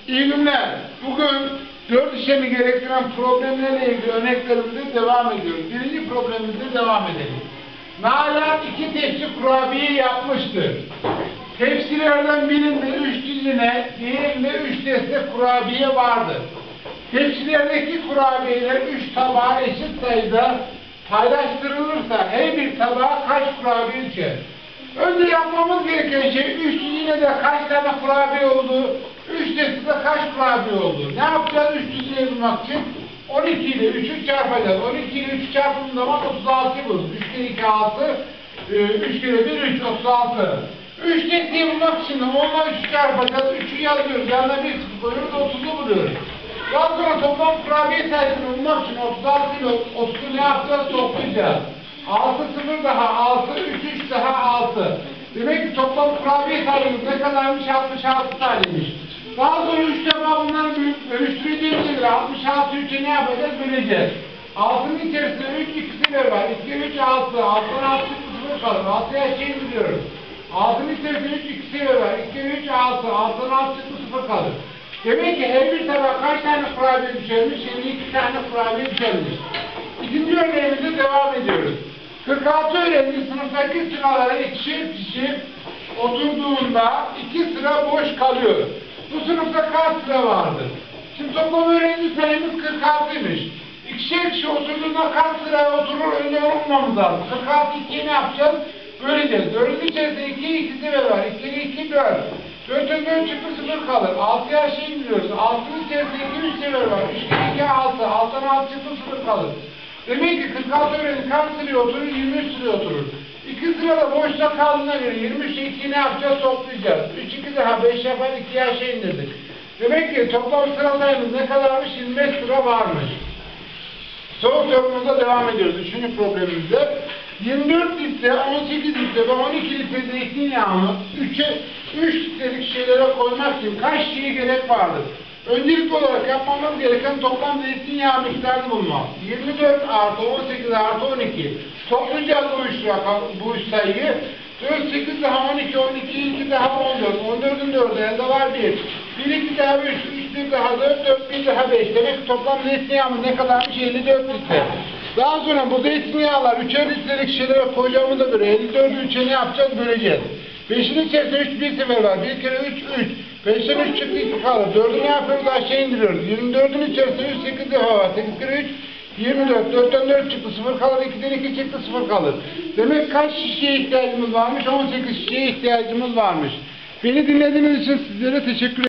İyi günler. Bugün 4 işlemi gerektiren problemlerle ilgili örneklerimize devam ediyoruz. Birinci problemimize devam edelim. Nalan 2 tepsi kurabiye yapmıştır. Tepsilerden birinde 3 dizine, diğerinde 3 deste kurabiye vardır. Tepsilerdeki kurabiyeler 3 tabağa eşit sayıda paylaştırılırsa her bir tabağa kaç kurabiye düşer? Önce yapmamız gereken şey 3 dizinede kaç tane kurabiye oldu, 3 destede kaç kurabiye oldu. Ne yapacağız 3 dizineyi bulmak için? 12 ile 3'ü çarpacağız. 12 ile 3'ü çarptığımız zaman 36 bulur. 3 kere 2 6, 3 kere 1 3, 36. 3 desteği bulmak için de onunla 3'ü çarpacağız. 3'ü yazıyoruz. Yanına 1 sıfır koyuyoruz. 30'u buluyoruz. Daha sonra toplam kurabiye sayısını bulmak için 36 ile 30'u ne yapacağız? Toplayacağız. 6 0 daha 6, 3 3 daha 6. Demek ki toplam kurabiye sayımız ne kadarmış? 66 taneymiş. Daha sonra 3 defa bunları bölüştüreceğiz. 66 3'e ne yapacağız? Böleceğiz. 6'nın içerisinde 3 ikisiyle var. 2 3 6. 6'dan 6 0 kalır. 6'ya şey biliyoruz. 6'nın içerisinde 3 ikisiyle var. 2 3 6. 6'dan 6 0 kalır. Demek ki her bir tabak kaç tane kurabiye düşermiş? 52 tane kurabiye düşermiş. İkinci örneğimize devam ediyoruz. 46 öğrenci sınıftaki sıralara ikişer kişi oturduğunda 2 sıra boş kalıyor. Bu sınıfta kaç sıra vardır? Şimdi toplam öğrenci sayımız 46'ymış. İkişer kişi oturduğunda kaç sıraya oturur öyle olmamız lazım. 46 2'yi ne yapacağız? Böleceğiz. 4'ün içerisinde 2 ikisi var. 2 2 4. 4'ün 4 çıktı 0 kalır. 6'ya şey biliyoruz. 6'nın içerisinde 2 3 sefer var. 3 2 2 6. 6'dan 6 çıktı 0 kalır. Demek ki 46 öğrenci kaç sıraya oturur? 23 sıraya oturur. 2 sırada boşta kaldığına göre 23 2'yi ne yapacağız? Toplayacağız. 3 2 daha 5 yapar 2'ye aşağı indirdik. Demek ki toplam sıra sayımız ne kadarmış? 25 sıra varmış. Son sorumuza devam ediyoruz. Üçüncü problemimizde. 24 litre, 18 litre ve 12 litre zeytinyağını 3 litrelik şeylere koymak için kaç şişeye gerek vardır? Öncelikli olarak yapmamız gereken toplam zeytinyağı miktarını bulmak. 24 artı 18 artı 12. Toplayacağız bu üç sayıyı. 4, 8 daha 12, 12, 2 daha 14. 14'ün 4'ü elde var 1. 1, 2 daha 3, 3, 1 daha 4, 4, 1 daha 5. Demek ki toplam zeytinyağımız ne kadarmış? 54 litre. Daha sonra bu zeytinyağlar 3'er litrelik şişelere koyacağımıza göre 54'ü 3'e ne yapacağız? Böleceğiz. 5'in içerisinde 3 bir sefer var. 1 kere 3, 3. 5'ten 3 çıktı 2 kalır. 4'ü ne yapıyoruz? Aşağı indiriyoruz. 24'ün içerisinde 3, 8 defa var. 8 kere 3, 24. 4'ten 4 çıktı 0 kalır. 2'den 2 çıktı 0 kalır. Demek kaç şişeye ihtiyacımız varmış? 18 şişeye ihtiyacımız varmış. Beni dinlediğiniz için sizlere teşekkür ederim.